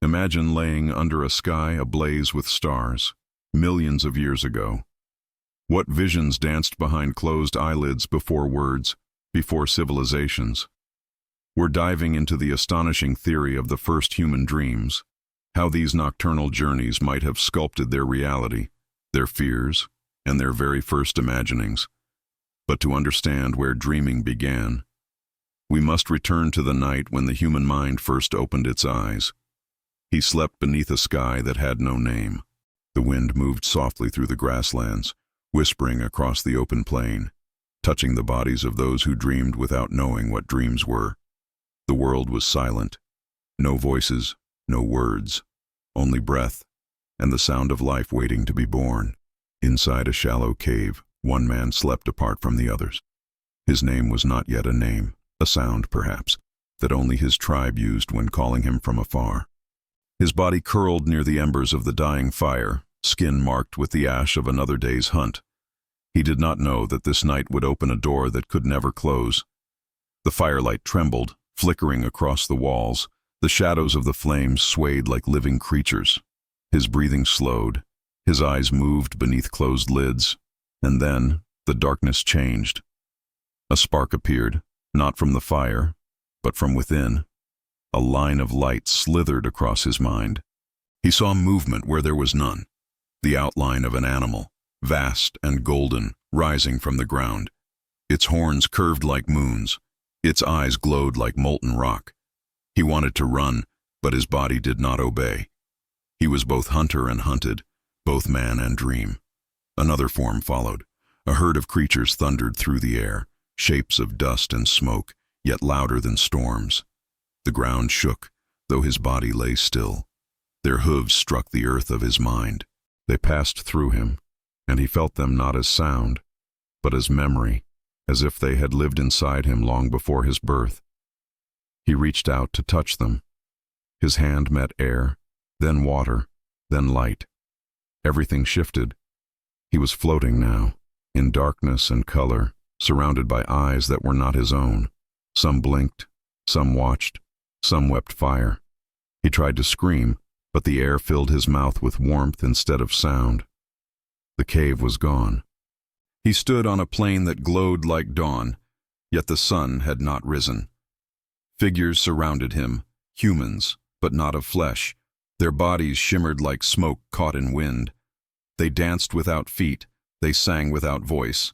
Imagine laying under a sky ablaze with stars, millions of years ago. What visions danced behind closed eyelids before words, before civilizations? We're diving into the astonishing theory of the first human dreams, how these nocturnal journeys might have sculpted their reality, their fears, and their very first imaginings. But to understand where dreaming began, we must return to the night when the human mind first opened its eyes. He slept beneath a sky that had no name. The wind moved softly through the grasslands, whispering across the open plain, touching the bodies of those who dreamed without knowing what dreams were. The world was silent. No voices, no words, only breath, and the sound of life waiting to be born. Inside a shallow cave, one man slept apart from the others. His name was not yet a name, a sound, perhaps, that only his tribe used when calling him from afar. His body curled near the embers of the dying fire, skin marked with the ash of another day's hunt. He did not know that this night would open a door that could never close. The firelight trembled, flickering across the walls. The shadows of the flames swayed like living creatures. His breathing slowed. His eyes moved beneath closed lids. And then, the darkness changed. A spark appeared, not from the fire, but from within. A line of light slithered across his mind. He saw movement where there was none. The outline of an animal, vast and golden, rising from the ground. Its horns curved like moons. Its eyes glowed like molten rock. He wanted to run, but his body did not obey. He was both hunter and hunted, both man and dream. Another form followed. A herd of creatures thundered through the air, shapes of dust and smoke, yet louder than storms. The ground shook, though his body lay still. Their hooves struck the earth of his mind. They passed through him, and he felt them not as sound, but as memory, as if they had lived inside him long before his birth. He reached out to touch them. His hand met air, then water, then light. Everything shifted. He was floating now, in darkness and color, surrounded by eyes that were not his own. Some blinked, some watched, some wept fire. He tried to scream, but the air filled his mouth with warmth instead of sound. The cave was gone. He stood on a plain that glowed like dawn, yet the sun had not risen. Figures surrounded him, humans, but not of flesh. Their bodies shimmered like smoke caught in wind. They danced without feet, they sang without voice.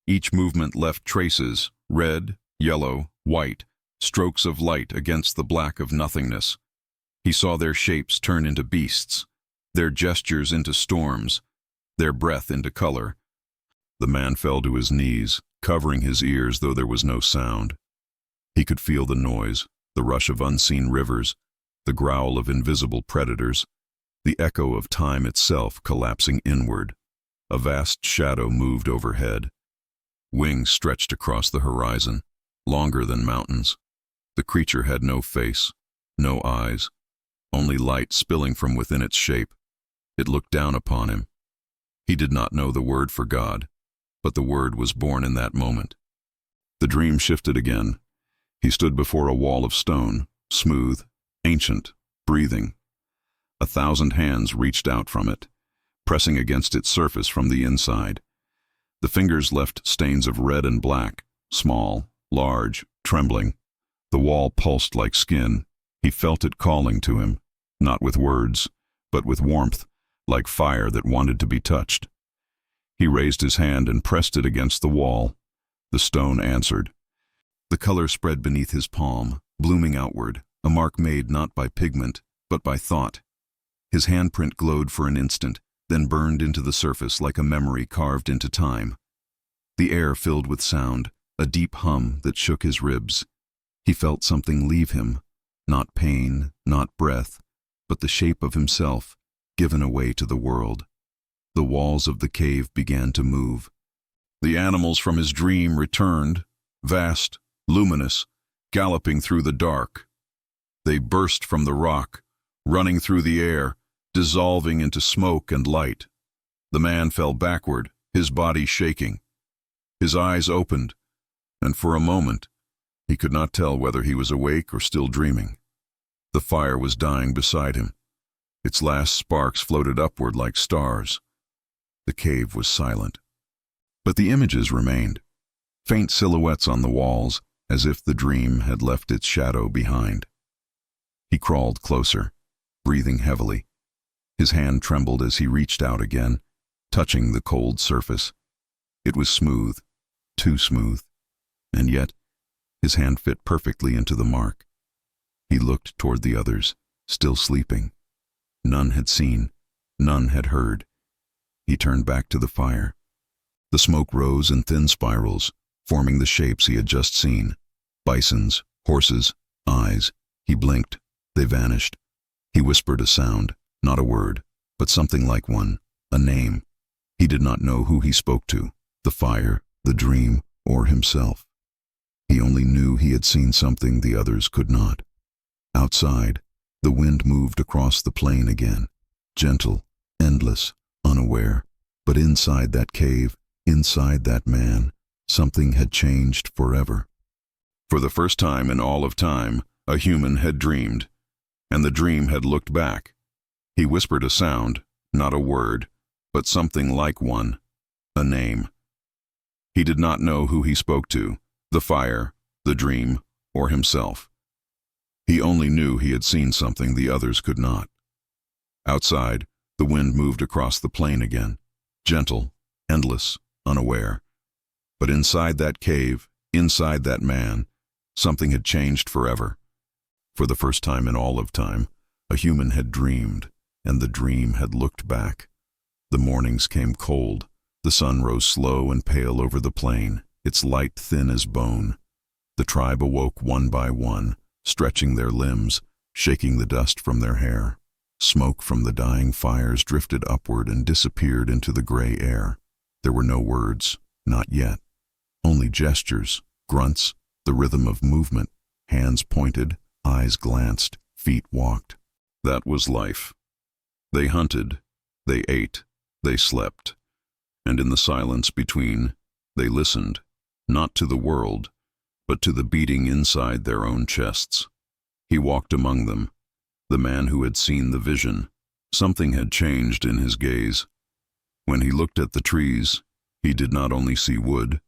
Each movement left traces, red, yellow, white, strokes of light against the black of nothingness. He saw their shapes turn into beasts, their gestures into storms, their breath into color. The man fell to his knees, covering his ears though there was no sound. He could feel the noise, the rush of unseen rivers, the growl of invisible predators, the echo of time itself collapsing inward. A vast shadow moved overhead. Wings stretched across the horizon, longer than mountains. The creature had no face, no eyes, only light spilling from within its shape. It looked down upon him. He did not know the word for God, but the word was born in that moment. The dream shifted again. He stood before a wall of stone, smooth, ancient, breathing. 1,000 hands reached out from it, pressing against its surface from the inside. The fingers left stains of red and black, small, large, trembling. The wall pulsed like skin. He felt it calling to him, not with words, but with warmth, like fire that wanted to be touched. He raised his hand and pressed it against the wall. The stone answered. The color spread beneath his palm, blooming outward, a mark made not by pigment, but by thought. His handprint glowed for an instant, then burned into the surface like a memory carved into time. The air filled with sound, a deep hum that shook his ribs. He felt something leave him, not pain, not breath, but the shape of himself, given away to the world. The walls of the cave began to move. The animals from his dream returned, vast, luminous, galloping through the dark. They burst from the rock, running through the air, dissolving into smoke and light. The man fell backward, his body shaking. His eyes opened, and for a moment, he could not tell whether he was awake or still dreaming. The fire was dying beside him. Its last sparks floated upward like stars. The cave was silent. But the images remained, faint silhouettes on the walls, as if the dream had left its shadow behind. He crawled closer, breathing heavily. His hand trembled as he reached out again, touching the cold surface. It was smooth, too smooth, and yet his hand fit perfectly into the mark. He looked toward the others, still sleeping. None had seen, none had heard. He turned back to the fire. The smoke rose in thin spirals, forming the shapes he had just seen. Bisons, horses, eyes. He blinked. They vanished. He whispered a sound, not a word, but something like one, a name. He did not know who he spoke to, the fire, the dream, or himself. He only knew he had seen something the others could not. Outside, the wind moved across the plain again, gentle, endless, unaware. But inside that cave, inside that man, something had changed forever. For the first time in all of time, a human had dreamed, and the dream had looked back. He whispered a sound, not a word, but something like one, a name. He did not know who he spoke to, the fire, the dream, or himself. He only knew he had seen something the others could not. Outside, the wind moved across the plain again, gentle, endless, unaware. But inside that cave, inside that man, something had changed forever. For the first time in all of time, a human had dreamed, and the dream had looked back. The mornings came cold. The sun rose slow and pale over the plain, its light thin as bone. The tribe awoke one by one, stretching their limbs, shaking the dust from their hair. Smoke from the dying fires drifted upward and disappeared into the gray air. There were no words, not yet. Only gestures, grunts, the rhythm of movement. Hands pointed, eyes glanced, feet walked. That was life. They hunted, they ate, they slept. And in the silence between, they listened, not to the world, but to the beating inside their own chests. He walked among them, the man who had seen the vision. Something had changed in his gaze. When he looked at the trees, he did not only see wood.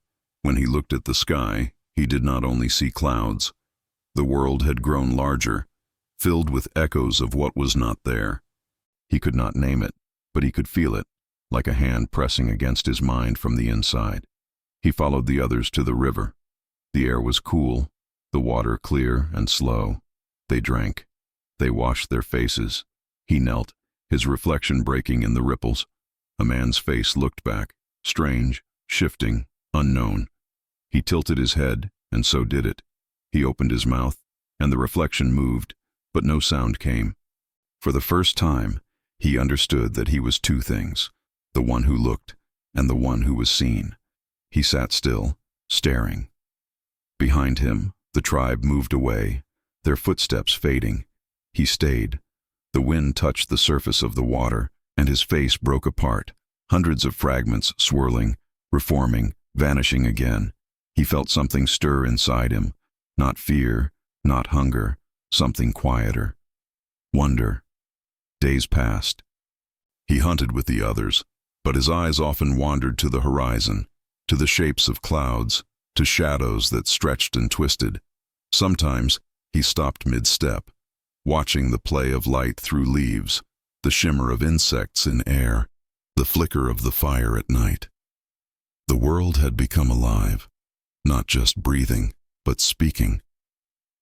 When he looked at the sky, he did not only see clouds. The world had grown larger, filled with echoes of what was not there. He could not name it, but he could feel it, like a hand pressing against his mind from the inside. He followed the others to the river. The air was cool, the water clear and slow. They drank. They washed their faces. He knelt, his reflection breaking in the ripples. A man's face looked back, strange, shifting, unknown. He tilted his head, and so did it. He opened his mouth, and the reflection moved, but no sound came. For the first time, he understood that he was two things, the one who looked and the one who was seen. He sat still, staring. Behind him, the tribe moved away, their footsteps fading. He stayed. The wind touched the surface of the water, and his face broke apart, hundreds of fragments swirling, reforming, vanishing again. He felt something stir inside him, not fear, not hunger, something quieter. Wonder. Days passed. He hunted with the others, but his eyes often wandered to the horizon, to the shapes of clouds, to shadows that stretched and twisted. Sometimes he stopped mid-step, watching the play of light through leaves, the shimmer of insects in air, the flicker of the fire at night. The world had become alive, not just breathing, but speaking.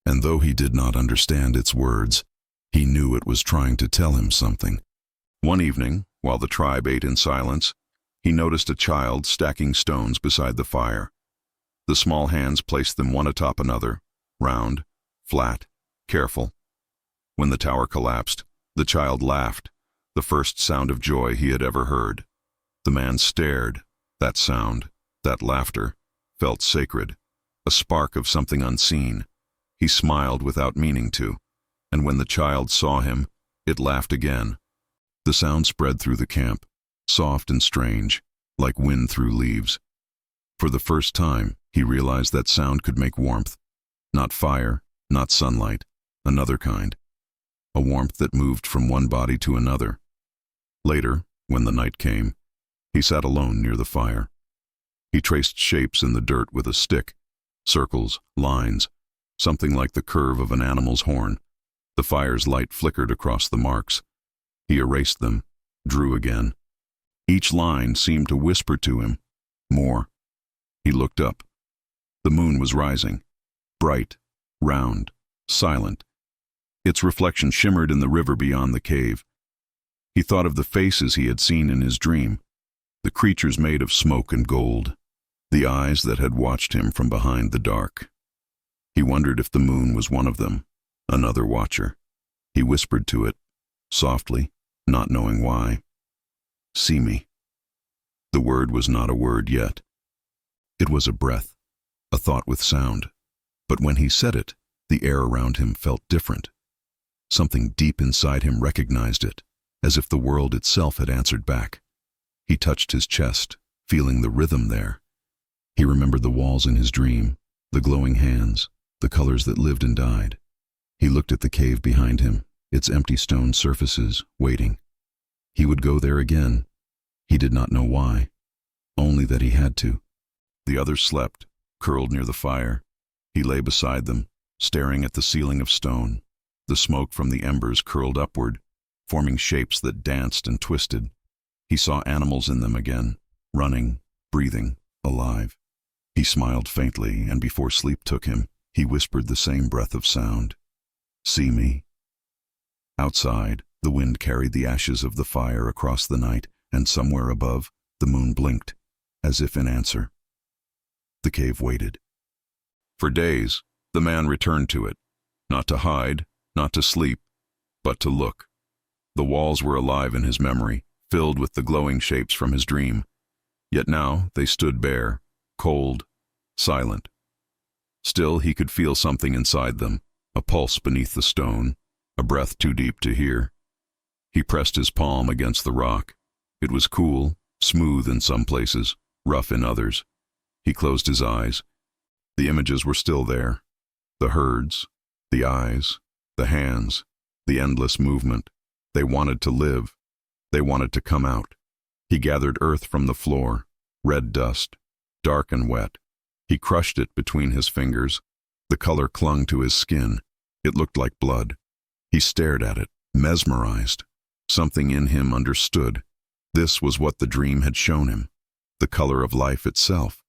And though he did not understand its words, he knew it was trying to tell him something. One evening, while the tribe ate in silence, he noticed a child stacking stones beside the fire. The small hands placed them one atop another, round, flat, careful. When the tower collapsed, the child laughed, the first sound of joy he had ever heard. The man stared. That sound, that laughter, felt sacred, a spark of something unseen. He smiled without meaning to, and when the child saw him, it laughed again. The sound spread through the camp, soft and strange, like wind through leaves. For the first time, he realized that sound could make warmth. Not fire, not sunlight, another kind. a warmth that moved from one body to another. Later, when the night came, he sat alone near the fire. He traced shapes in the dirt with a stick, circles, lines, something like the curve of an animal's horn. The fire's light flickered across the marks. He erased them, drew again. Each line seemed to whisper to him, more. He looked up. The moon was rising, bright, round, silent. Its reflection shimmered in the river beyond the cave. He thought of the faces he had seen in his dream, the creatures made of smoke and gold, the eyes that had watched him from behind the dark. He wondered if the moon was one of them, another watcher. He whispered to it, softly, not knowing why. "See me." The word was not a word yet. It was a breath, a thought with sound. But when he said it, the air around him felt different. Something deep inside him recognized it, as if the world itself had answered back. He touched his chest, feeling the rhythm there. He remembered the walls in his dream, the glowing hands, the colors that lived and died. He looked at the cave behind him, its empty stone surfaces, waiting. He would go there again. He did not know why, only that he had to. The others slept, curled near the fire. He lay beside them, staring at the ceiling of stone. The smoke from the embers curled upward, forming shapes that danced and twisted. He saw animals in them again, running, breathing, alive. He smiled faintly, and before sleep took him, he whispered the same breath of sound. "See me." Outside, the wind carried the ashes of the fire across the night, and somewhere above, the moon blinked, as if in answer. The cave waited. For days, the man returned to it, not to hide, not to sleep, but to look. The walls were alive in his memory, filled with the glowing shapes from his dream. Yet now they stood bare, cold, silent. Still he could feel something inside them, a pulse beneath the stone, a breath too deep to hear. He pressed his palm against the rock. It was cool, smooth in some places, rough in others. He closed his eyes. The images were still there. The herds, the eyes, the hands, the endless movement. They wanted to live. They wanted to come out. He gathered earth from the floor, red dust, dark and wet. He crushed it between his fingers. The color clung to his skin. It looked like blood. He stared at it, mesmerized. Something in him understood. This was what the dream had shown him, the color of life itself.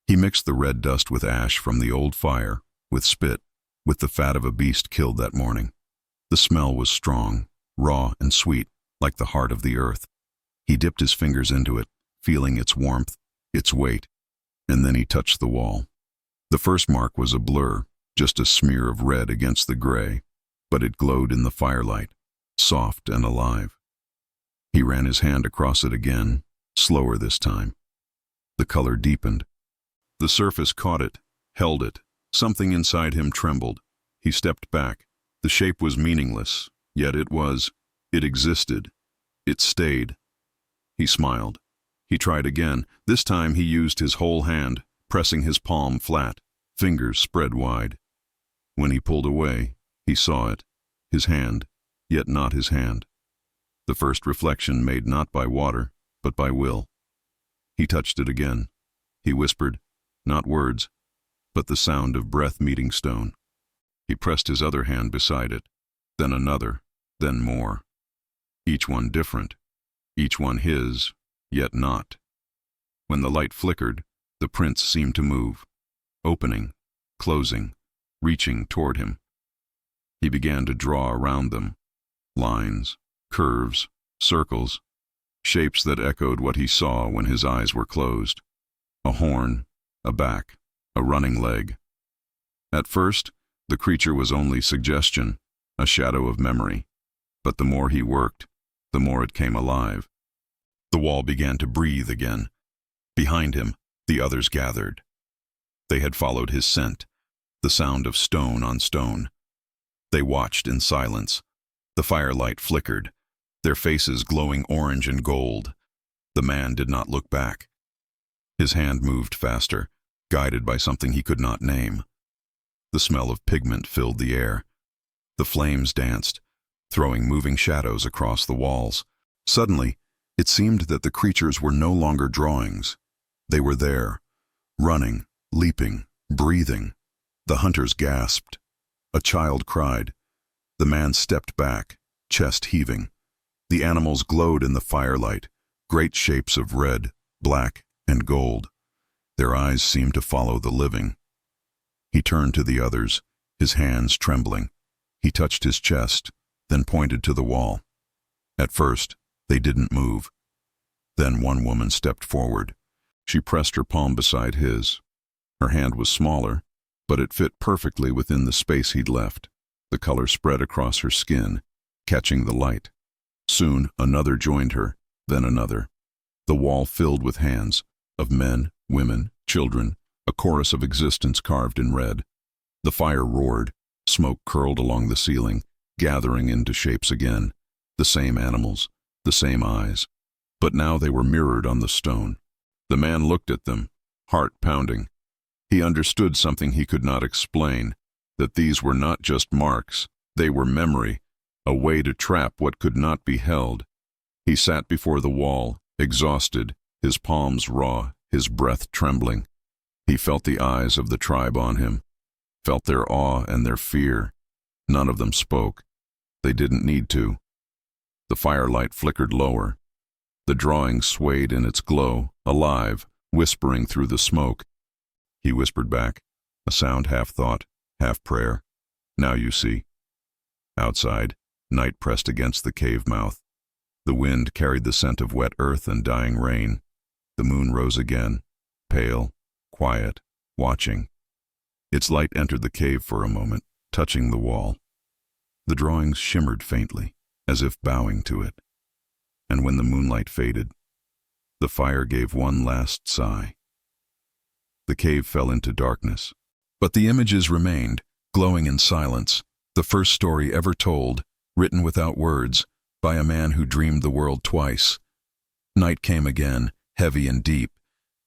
He mixed the red dust with ash from the old fire, with spit, with the fat of a beast killed that morning. The smell was strong, raw and sweet, like the heart of the earth. He dipped his fingers into it, feeling its warmth, its weight, and then he touched the wall. The first mark was a blur, just a smear of red against the gray, but it glowed in the firelight, soft and alive. He ran his hand across it again, slower this time. The color deepened. The surface caught it, held it. Something inside him trembled. He stepped back. The shape was meaningless, yet it existed. It stayed. He smiled. He tried again. This time he used his whole hand, pressing his palm flat, fingers spread wide. When he pulled away, he saw it, his hand, yet not his hand. The first reflection made not by water, but by will. He touched it again. He whispered, not words, but the sound of breath meeting stone. He pressed his other hand beside it, then another, then more. Each one different, each one his, yet not. When the light flickered, the prints seemed to move, opening, closing, reaching toward him. He began to draw around them, lines, curves, circles, shapes that echoed what he saw when his eyes were closed. A horn, a back, a running leg. At first, the creature was only suggestion, a shadow of memory. But the more he worked, the more it came alive. The wall began to breathe again. Behind him, the others gathered. They had followed his scent, the sound of stone on stone. They watched in silence. The firelight flickered, their faces glowing orange and gold. The man did not look back. His hand moved faster, guided by something he could not name. The smell of pigment filled the air. The flames danced, throwing moving shadows across the walls. Suddenly, it seemed that the creatures were no longer drawings. They were there, running, leaping, breathing. The hunters gasped. A child cried. The man stepped back, chest heaving. The animals glowed in the firelight, great shapes of red, black, and gold. Their eyes seemed to follow the living. He turned to the others, his hands trembling. He touched his chest, then pointed to the wall. At first, they didn't move. Then one woman stepped forward. She pressed her palm beside his. Her hand was smaller, but it fit perfectly within the space he'd left. The color spread across her skin, catching the light. Soon, another joined her, then another. The wall filled with hands, of men, women, children, a chorus of existence carved in red. The fire roared, smoke curled along the ceiling, gathering into shapes again. The same animals, the same eyes. But now they were mirrored on the stone. The man looked at them, heart pounding. He understood something he could not explain, that these were not just marks, they were memory, a way to trap what could not be held. He sat before the wall, exhausted, his palms raw, his breath trembling. He felt the eyes of the tribe on him, felt their awe and their fear. None of them spoke. They didn't need to. The firelight flickered lower. The drawing swayed in its glow, alive, whispering through the smoke. He whispered back, a sound half thought, half prayer. Now you see. Outside, night pressed against the cave mouth. The wind carried the scent of wet earth and dying rain. The moon rose again, pale, quiet, watching. Its light entered the cave for a moment, touching the wall. The drawings shimmered faintly, as if bowing to it. And when the moonlight faded, the fire gave one last sigh. The cave fell into darkness. But the images remained, glowing in silence, the first story ever told, written without words, by a man who dreamed the world twice. Night came again, heavy and deep.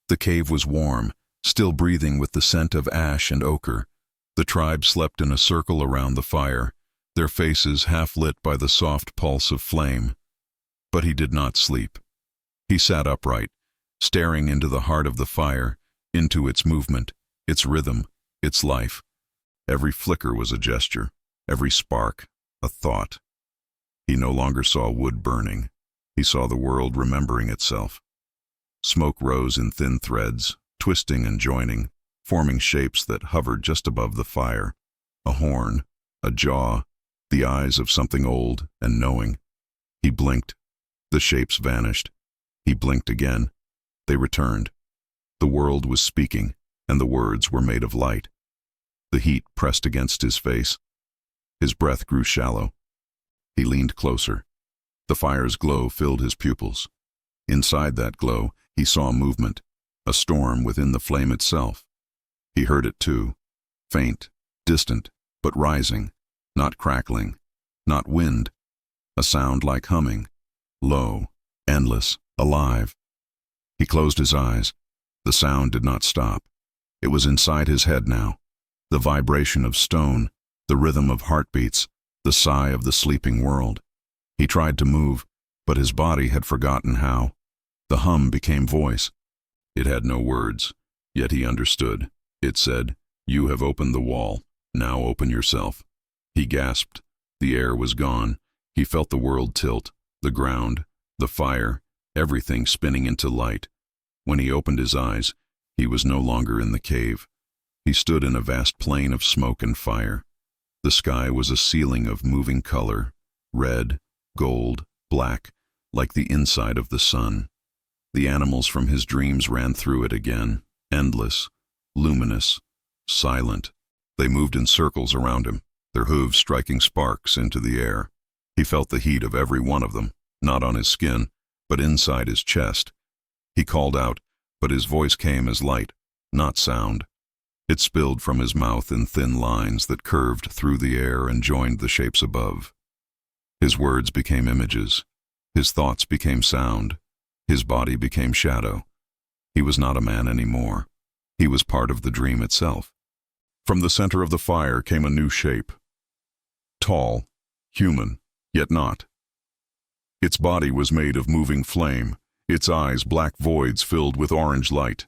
The cave was warm, still breathing with the scent of ash and ochre. The tribe slept in a circle around the fire, their faces half lit by the soft pulse of flame. But he did not sleep. He sat upright, staring into the heart of the fire, into its movement, its rhythm, its life. Every flicker was a gesture, every spark, a thought. He no longer saw wood burning. He saw the world remembering itself. Smoke rose in thin threads, twisting and joining, forming shapes that hovered just above the fire. A horn, a jaw, the eyes of something old and knowing. He blinked. The shapes vanished. He blinked again. They returned. The world was speaking, and the words were made of light. The heat pressed against his face. His breath grew shallow. He leaned closer. The fire's glow filled his pupils. Inside that glow, he saw movement, a storm within the flame itself. He heard it too, faint, distant, but rising, not crackling, not wind, a sound like humming, low, endless, alive. He closed his eyes. The sound did not stop. It was inside his head now, the vibration of stone, the rhythm of heartbeats, the sigh of the sleeping world. He tried to move, but his body had forgotten how. The hum became voice. It had no words, yet he understood. It said, "You have opened the wall, now open yourself." He gasped. The air was gone. He felt the world tilt, the ground, the fire, everything spinning into light. When he opened his eyes, he was no longer in the cave. He stood in a vast plain of smoke and fire. The sky was a ceiling of moving color, red, gold, black, like the inside of the sun. The animals from his dreams ran through it again, endless, luminous, silent. They moved in circles around him, their hooves striking sparks into the air. He felt the heat of every one of them, not on his skin, but inside his chest. He called out, but his voice came as light, not sound. It spilled from his mouth in thin lines that curved through the air and joined the shapes above. His words became images. His thoughts became sound. His body became shadow. He was not a man anymore. He was part of the dream itself. From the center of the fire came a new shape. Tall, human, yet not. Its body was made of moving flame, its eyes black voids filled with orange light.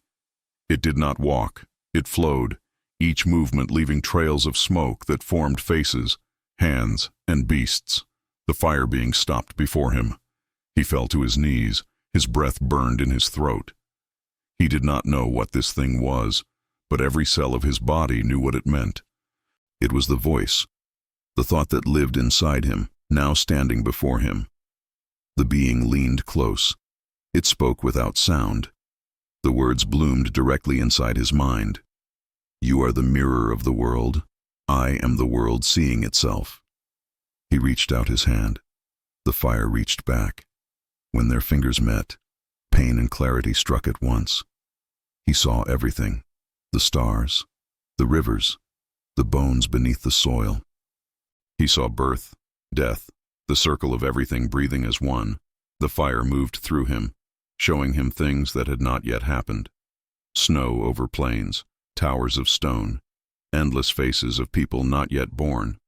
It did not walk, it flowed, each movement leaving trails of smoke that formed faces, hands, and beasts, the fire being stopped before him. He fell to his knees, his breath burned in his throat. He did not know what this thing was, but every cell of his body knew what it meant. It was the voice, the thought that lived inside him, now standing before him. The being leaned close. It spoke without sound. The words bloomed directly inside his mind. You are the mirror of the world. I am the world seeing itself. He reached out his hand. The fire reached back. When their fingers met, pain and clarity struck at once. He saw everything, the stars, the rivers, the bones beneath the soil. He saw birth, death, the circle of everything breathing as one. The fire moved through him, showing him things that had not yet happened. Snow over plains, towers of stone, endless faces of people not yet born.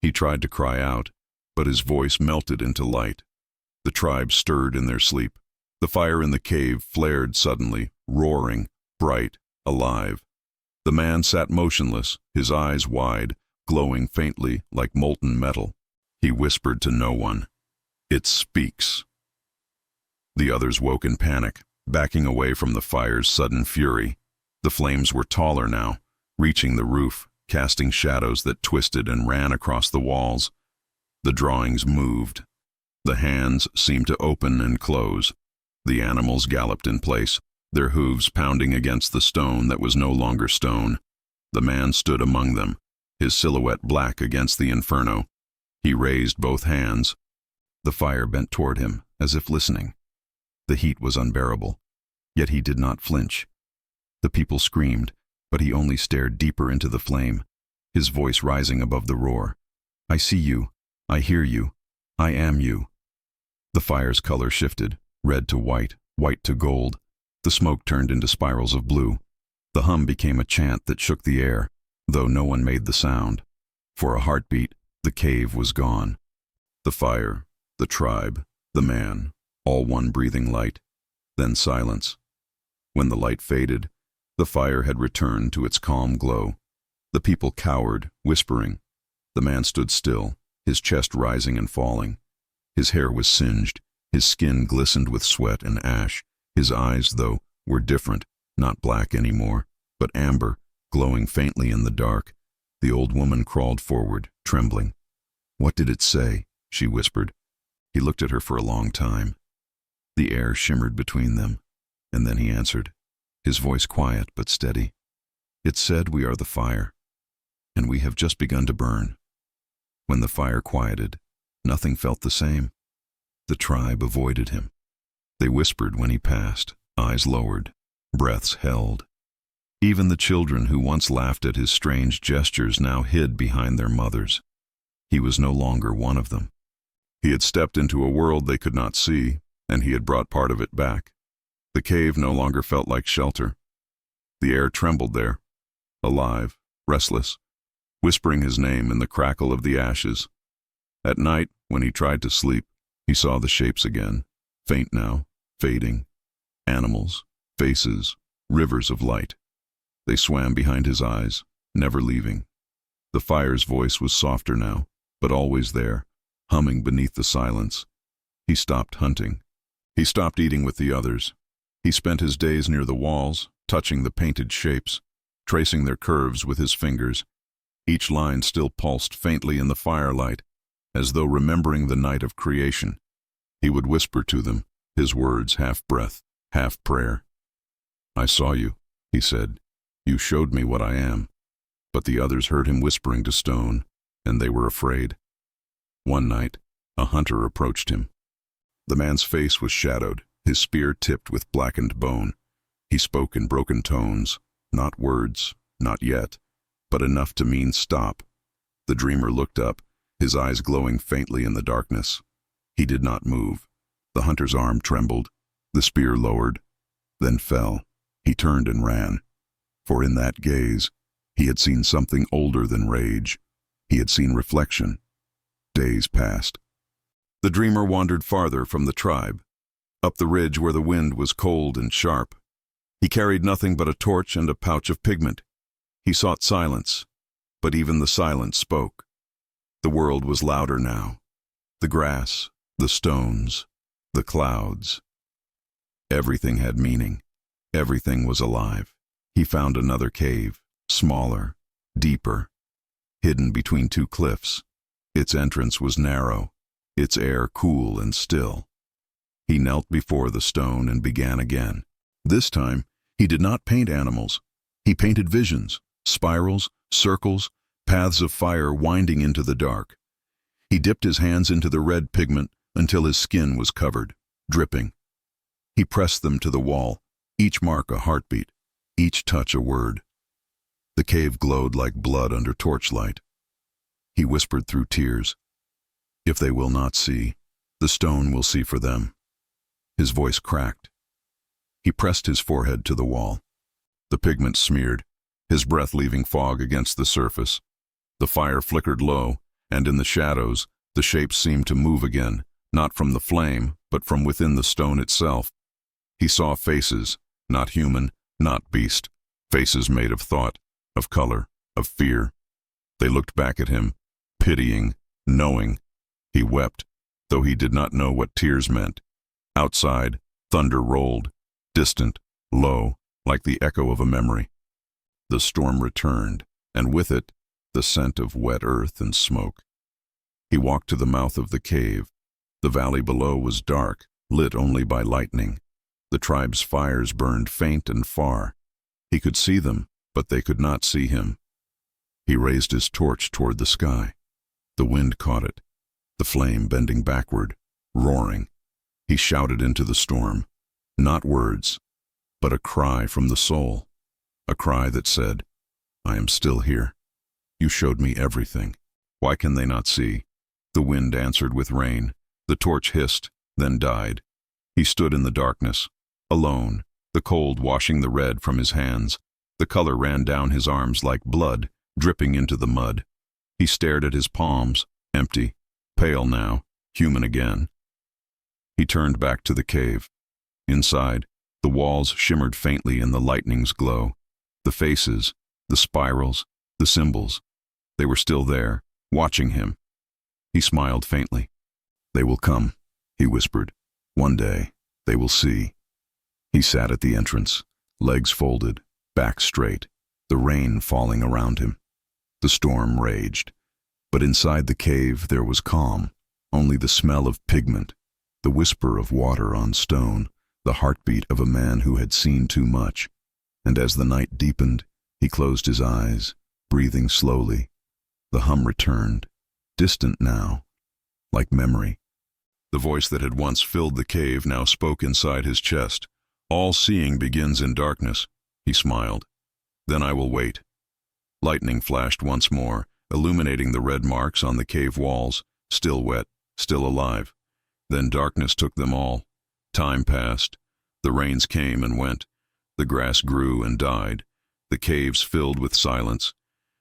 He tried to cry out, but his voice melted into light. The tribe stirred in their sleep. The fire in the cave flared suddenly, roaring, bright, alive. The man sat motionless, his eyes wide, glowing faintly like molten metal. He whispered to no one, "It speaks." The others woke in panic, backing away from the fire's sudden fury. The flames were taller now, reaching the roof, casting shadows that twisted and ran across the walls. The drawings moved. The hands seemed to open and close. The animals galloped in place, their hooves pounding against the stone that was no longer stone. The man stood among them, his silhouette black against the inferno. He raised both hands. The fire bent toward him, as if listening. The heat was unbearable, yet he did not flinch. The people screamed, but he only stared deeper into the flame, his voice rising above the roar. "I see you. I hear you. I am you." The fire's color shifted, red to white, white to gold. The smoke turned into spirals of blue. The hum became a chant that shook the air, though no one made the sound. For a heartbeat, the cave was gone. The fire, the tribe, the man, all one breathing light. Then silence. When the light faded, the fire had returned to its calm glow. The people cowered, whispering. The man stood still, his chest rising and falling. His hair was singed, his skin glistened with sweat and ash. His eyes, though, were different, not black anymore, but amber, glowing faintly in the dark. The old woman crawled forward, trembling. "What did it say?" she whispered. He looked at her for a long time. The air shimmered between them, and then he answered, his voice quiet but steady. "It said we are the fire, and we have just begun to burn." When the fire quieted, nothing felt the same. The tribe avoided him. They whispered when he passed, eyes lowered, breaths held. Even the children who once laughed at his strange gestures now hid behind their mothers. He was no longer one of them. He had stepped into a world they could not see, and he had brought part of it back. The cave no longer felt like shelter. The air trembled there, alive, restless, whispering his name in the crackle of the ashes. At night, when he tried to sleep, he saw the shapes again, faint now, fading. Animals, faces, rivers of light. They swam behind his eyes, never leaving. The fire's voice was softer now, but always there, humming beneath the silence. He stopped hunting. He stopped eating with the others. He spent his days near the walls, touching the painted shapes, tracing their curves with his fingers. Each line still pulsed faintly in the firelight, as though remembering the night of creation. He would whisper to them, his words half breath, half prayer. "I saw you," he said. "You showed me what I am." But the others heard him whispering to stone, and they were afraid. One night, a hunter approached him. The man's face was shadowed, his spear tipped with blackened bone. He spoke in broken tones, not words, not yet, but enough to mean stop. The dreamer looked up, his eyes glowing faintly in the darkness. He did not move. The hunter's arm trembled. The spear lowered, then fell. He turned and ran. For in that gaze, he had seen something older than rage. He had seen reflection. Days passed. The dreamer wandered farther from the tribe, up the ridge where the wind was cold and sharp. He carried nothing but a torch and a pouch of pigment. He sought silence, but even the silence spoke. The world was louder now. The grass, the stones, the clouds. Everything had meaning. Everything was alive. He found another cave, smaller, deeper, hidden between two cliffs. Its entrance was narrow, its air cool and still. He knelt before the stone and began again. This time, he did not paint animals. He painted visions, spirals, circles, paths of fire winding into the dark. He dipped his hands into the red pigment until his skin was covered, dripping. He pressed them to the wall, each mark a heartbeat, each touch a word. The cave glowed like blood under torchlight. He whispered through tears, "If they will not see, the stone will see for them." His voice cracked. He pressed his forehead to the wall. The pigment smeared, his breath leaving fog against the surface. The fire flickered low, and in the shadows, the shapes seemed to move again, not from the flame, but from within the stone itself. He saw faces, not human, not beast, faces made of thought, of color, of fear. They looked back at him, pitying, knowing. He wept, though he did not know what tears meant. Outside, thunder rolled, distant, low, like the echo of a memory. The storm returned, and with it, the scent of wet earth and smoke. He walked to the mouth of the cave. The valley below was dark, lit only by lightning. The tribe's fires burned faint and far. He could see them, but they could not see him. He raised his torch toward the sky. The wind caught it, the flame bending backward, roaring. He shouted into the storm, not words, but a cry from the soul, a cry that said, "I am still here. You showed me everything. Why can they not see?" The wind answered with rain. The torch hissed, then died. He stood in the darkness, alone, the cold washing the red from his hands. The color ran down his arms like blood, dripping into the mud. He stared at his palms, empty, pale now, human again. He turned back to the cave. Inside, the walls shimmered faintly in the lightning's glow. The faces, the spirals, the symbols, they were still there, watching him. He smiled faintly. "They will come," he whispered. "One day, they will see." He sat at the entrance, legs folded, back straight, the rain falling around him. The storm raged, but inside the cave there was calm, only the smell of pigment, the whisper of water on stone, the heartbeat of a man who had seen too much. And as the night deepened, he closed his eyes, breathing slowly. The hum returned, distant now, like memory. The voice that had once filled the cave now spoke inside his chest. "All seeing begins in darkness." He smiled. "Then I will wait." Lightning flashed once more, illuminating the red marks on the cave walls, still wet, still alive. Then darkness took them all. Time passed. The rains came and went. The grass grew and died. The caves filled with silence.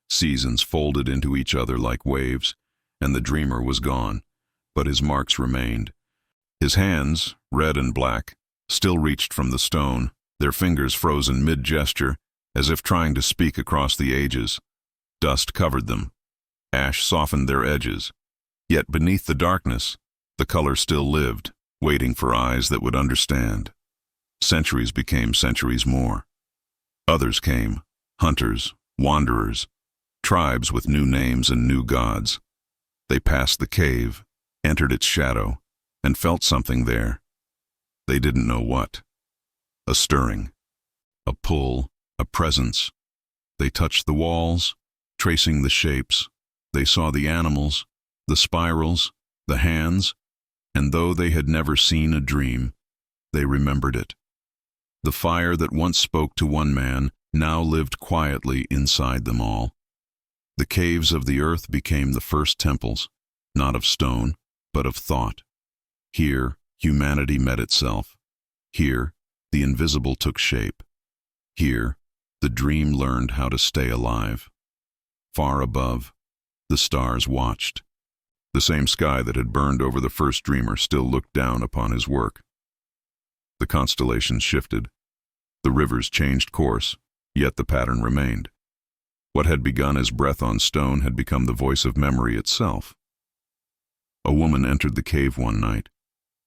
Seasons folded into each other like waves, and the dreamer was gone, but his marks remained. His hands, red and black, still reached from the stone, their fingers frozen mid-gesture, as if trying to speak across the ages. Dust covered them. Ash softened their edges. Yet beneath the darkness, the color still lived, waiting for eyes that would understand. Centuries became centuries more. Others came, hunters, wanderers, tribes with new names and new gods. They passed the cave, entered its shadow, and felt something there. They didn't know what. A stirring, a pull, a presence. They touched the walls, tracing the shapes. They saw the animals, the spirals, the hands, and though they had never seen a dream, they remembered it. The fire that once spoke to one man now lived quietly inside them all. The caves of the earth became the first temples, not of stone, but of thought. Here, humanity met itself. Here, the invisible took shape. Here, the dream learned how to stay alive. Far above, the stars watched. The same sky that had burned over the first dreamer still looked down upon his work. The constellations shifted. The rivers changed course, yet the pattern remained. What had begun as breath on stone had become the voice of memory itself. A woman entered the cave one night,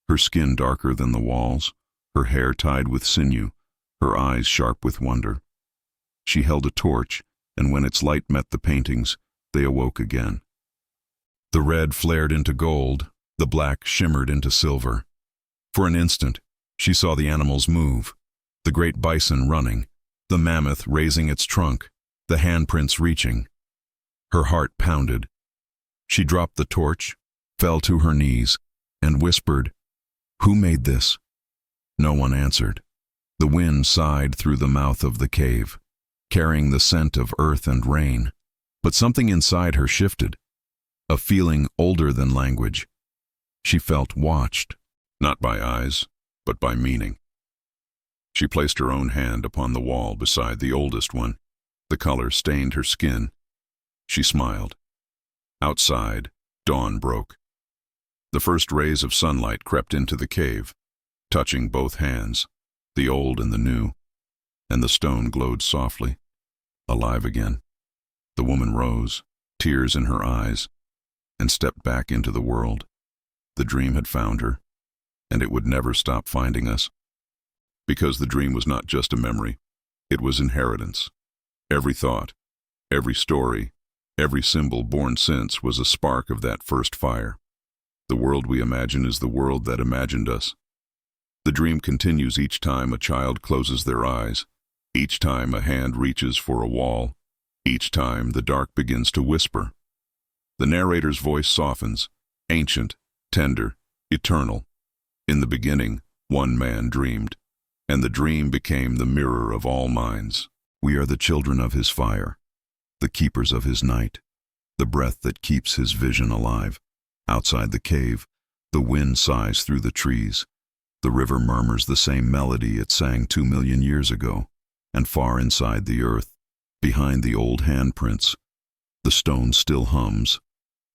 her skin darker than the walls, her hair tied with sinew, her eyes sharp with wonder. She held a torch, and when its light met the paintings, they awoke again. The red flared into gold, the black shimmered into silver. For an instant, she saw the animals move, the great bison running, the mammoth raising its trunk, the handprints reaching. Her heart pounded. She dropped the torch, fell to her knees, and whispered, "Who made this?" No one answered. The wind sighed through the mouth of the cave, carrying the scent of earth and rain. But something inside her shifted, a feeling older than language. She felt watched, not by eyes, but by meaning. She placed her own hand upon the wall beside the oldest one. The color stained her skin. She smiled. Outside, dawn broke. The first rays of sunlight crept into the cave, touching both hands, the old and the new, and the stone glowed softly, alive again. The woman rose, tears in her eyes, and stepped back into the world. The dream had found her, and it would never stop finding us. Because the dream was not just a memory, it was inheritance. Every thought, every story, every symbol born since was a spark of that first fire. The world we imagine is the world that imagined us. The dream continues each time a child closes their eyes, each time a hand reaches for a wall, each time the dark begins to whisper. The narrator's voice softens, ancient, tender, eternal. In the beginning, one man dreamed, and the dream became the mirror of all minds. We are the children of his fire, the keepers of his night, the breath that keeps his vision alive. Outside the cave, the wind sighs through the trees. The river murmurs the same melody it sang 2 million years ago. And far inside the earth, behind the old handprints, the stone still hums,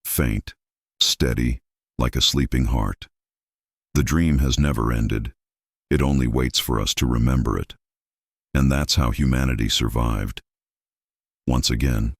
faint, steady, like a sleeping heart. The dream has never ended. It only waits for us to remember it. And that's how humanity survived. Once again,